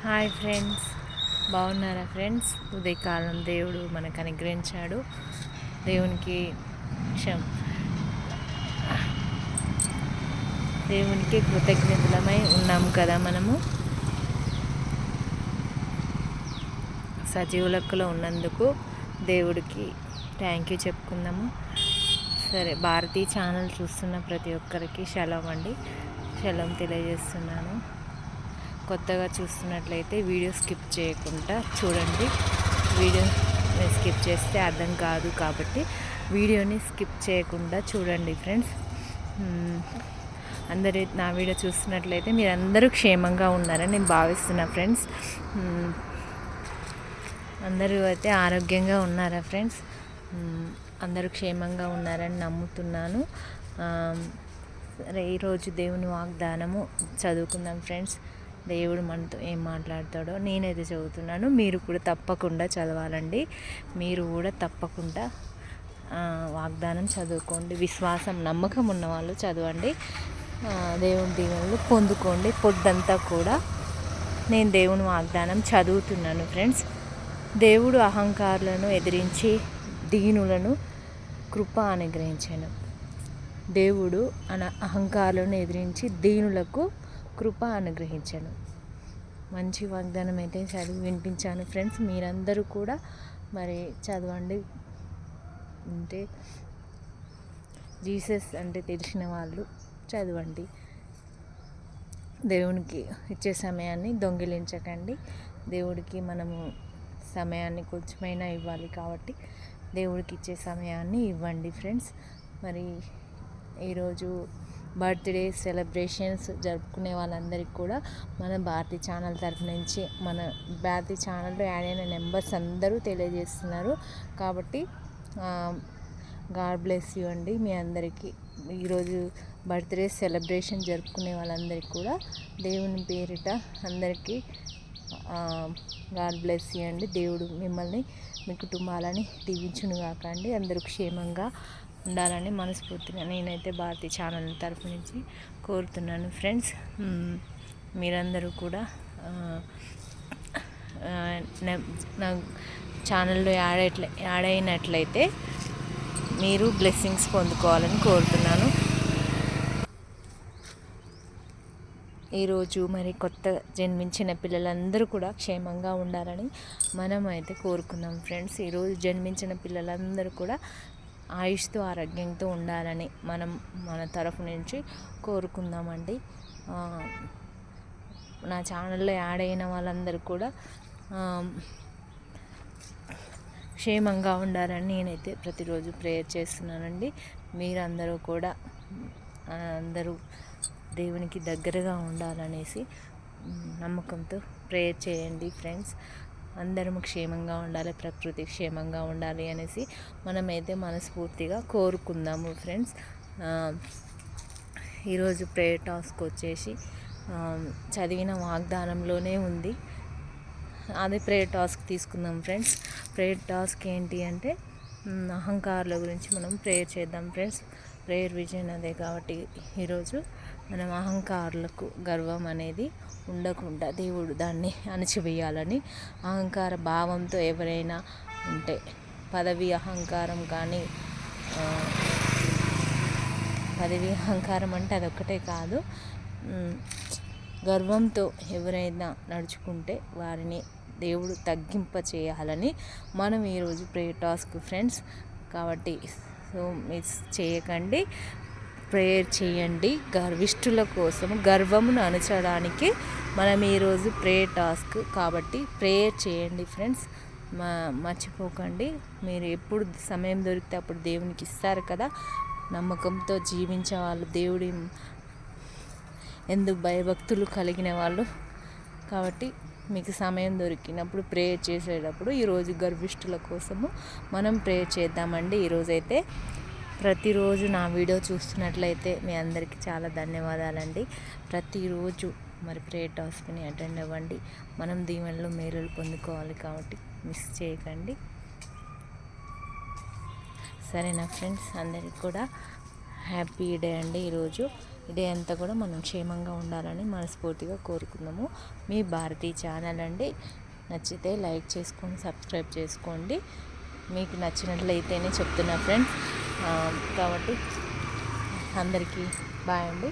Hi friends, బాగున్నారా friends? ఉదయకాలం దేవుడు మనకు అనుగ్రహించాడు. దేవునికి దేవునికి కృతజ్ఞతలమై ఉన్నాం కదా. మనము సజీవులకులో ఉన్నందుకు దేవుడికి థ్యాంక్ యూ చెప్పుకుందాము. సరే, భారతీ ఛానల్ చూస్తున్న ప్రతి ఒక్కరికి షలోం అండి, షలోం తెలియజేస్తున్నాను. కొత్తగా చూస్తున్నట్లయితే వీడియో స్కిప్ చేయకుండా చూడండి. వీడియో స్కిప్ చేస్తే అర్థం కాదు, కాబట్టి వీడియోని స్కిప్ చేయకుండా చూడండి ఫ్రెండ్స్. అందరూ నా వీడియో చూస్తున్నట్లయితే మీరు అందరూ క్షేమంగా ఉన్నారని నేను భావిస్తున్నా ఫ్రెండ్స్. అందరూ అయితే ఆరోగ్యంగా ఉన్నారా ఫ్రెండ్స్? అందరూ క్షేమంగా ఉన్నారని నమ్ముతున్నాను. సరే, ఈరోజు దేవుని వాగ్దానము చదువుకుందాం ఫ్రెండ్స్. దేవుడు మనతో ఏం మాట్లాడతాడో నేనైతే చదువుతున్నాను. మీరు కూడా తప్పకుండా చదవాలండి. మీరు కూడా తప్పకుండా వాగ్దానం చదువుకోండి. విశ్వాసం, నమ్మకం ఉన్న వాళ్ళు చదవండి. దేవుని దీవెనలు పొందుకోండి. పొద్దంతా కూడా నేను దేవుని వాగ్దానం చదువుతున్నాను ఫ్రెండ్స్. దేవుడు అహంకారులను ఎదిరించి దీనులను కృప అనుగ్రహించాను. దేవుడు అహంకారులను ఎదిరించి దీనులకు కృప అనుగ్రహించాను. మంచి వాగ్దానం అయితే చదివి వినిపించాను ఫ్రెండ్స్. మీరందరూ కూడా మరి చదవండి. అంటే జీసస్ అంటే తెలిసిన వాళ్ళు చదవండి. దేవునికి ఇచ్చే సమయాన్ని దొంగిలించకండి. దేవుడికి మనము సమయాన్ని కొంచెమైనా ఇవ్వాలి, కాబట్టి దేవుడికి ఇచ్చే సమయాన్ని ఇవ్వండి ఫ్రెండ్స్. మరి ఈరోజు బర్త్డే సెలబ్రేషన్స్ జరుపుకునే వాళ్ళందరికీ కూడా మన భారతీ ఛానల్ తరఫు నుంచి, మన భారతీ ఛానల్లో యాడ్ అయిన నెంబర్స్ అందరూ తెలియజేస్తున్నారు. కాబట్టి గాడ్ బ్లెస్ యూ అండి. మీ అందరికీ ఈరోజు బర్త్డే సెలబ్రేషన్ జరుపుకునే వాళ్ళందరికీ కూడా దేవుని పేరిట అందరికీ గాడ్ బ్లెస్ యూ అండి. దేవుడు మిమ్మల్ని, మీ కుటుంబాలని దీవించునుగాక అండి. అందరూ క్షేమంగా ఉండాలని మనస్ఫూర్తిగా నేనైతే భారతీ ఛానల్ తరఫు నుంచి కోరుతున్నాను ఫ్రెండ్స్. మీరందరూ కూడా నా ఛానల్లో యాడ్ అయినట్లయితే మీరు బ్లెస్సింగ్స్ పొందుకోవాలని కోరుతున్నాను. ఈరోజు మరి కొత్త జన్మించిన పిల్లలందరూ కూడా క్షేమంగా ఉండాలని మనం అయితే కోరుకుందాం ఫ్రెండ్స్. ఈరోజు జన్మించిన పిల్లలందరూ కూడా ఆయుష్తో ఆరోగ్యంతో ఉండాలని మనం మన తరఫు నుంచి కోరుకుందామండి. నా ఛానల్లో యాడ్ అయిన వాళ్ళందరూ కూడా క్షేమంగా ఉండాలని నేనైతే ప్రతిరోజు ప్రేయర్ చేస్తున్నానండి. మీరందరూ కూడా అందరూ దేవునికి దగ్గరగా ఉండాలనేసి నమ్మకంతో ప్రేయర్ చేయండి ఫ్రెండ్స్. అందరము క్షేమంగా ఉండాలి, ప్రకృతి క్షేమంగా ఉండాలి అనేసి మనమైతే మనస్ఫూర్తిగా కోరుకుందాము ఫ్రెండ్స్. ఈరోజు ప్రేయర్ టాస్క్ వచ్చేసి చదివిన వాగ్దానంలోనే ఉంది. అదే ప్రేయర్ టాస్క్ తీసుకుందాం ఫ్రెండ్స్. ప్రేయర్ టాస్క్ ఏంటి అంటే అహంకారుల గురించి మనం ప్రేయర్ చేద్దాం ఫ్రెండ్స్. ప్రేయర్ విజన్ అదే, కాబట్టి ఈరోజు మనం అహంకారులకు గర్వం అనేది ఉండకుండా దేవుడు దాన్ని అణచివేయాలని, అహంకార భావంతో ఎవరైనా ఉంటే, పదవి అహంకారం కానీ, పదవి అహంకారం అంటే అదొక్కటే కాదు, గర్వంతో ఎవరైనా నడుచుకుంటే వారిని దేవుడు తగ్గింప చేయాలని మనం ఈరోజు ప్రేయర్ టాస్క్ ఫ్రెండ్స్. కాబట్టి సో మిస్ చేయకండి, ప్రేయర్ చేయండి. గర్విష్ఠుల కోసం గర్వమును అణచడానికి మనం ఈరోజు ప్రేయర్ టాస్క్, కాబట్టి ప్రేయర్ చేయండి ఫ్రెండ్స్. మర్చిపోకండి. మీరు ఎప్పుడు సమయం దొరికితే అప్పుడు దేవునికి ఇస్తారు కదా. నమ్మకంతో జీవించే వాళ్ళు, దేవుడి ఎందుకు భయభక్తులు కలిగిన వాళ్ళు, కాబట్టి మీకు సమయం దొరికినప్పుడు ప్రేయర్ చేసేటప్పుడు ఈరోజు గర్విష్ఠుల కోసము మనం ప్రేయర్ చేద్దామండి. ఈరోజైతే ప్రతిరోజు నా వీడియో చూస్తున్నట్లయితే మీ అందరికీ చాలా ధన్యవాదాలండి. ప్రతిరోజు మరి ప్రేయర్ టాస్క్ని అటెండ్ అవ్వండి. మనం దీవెనలు మేలులు పొందుకోవాలి, కాబట్టి మిస్ చేయకండి. సరేనా ఫ్రెండ్స్? అందరికీ కూడా హ్యాపీ డే అండి. ఈరోజు ఈ డే అంతా కూడా మనం క్షేమంగా ఉండాలని మనస్ఫూర్తిగా కోరుకుందాము. మీ భారతీ ఛానల్ అండి. నచ్చితే లైక్ చేసుకొని సబ్స్క్రైబ్ చేసుకోండి. మీకు నచ్చినట్లయితేనే చెప్తున్నా ఫ్రెండ్స్. కాబట్టి అందరికీ బాయ్ అండి.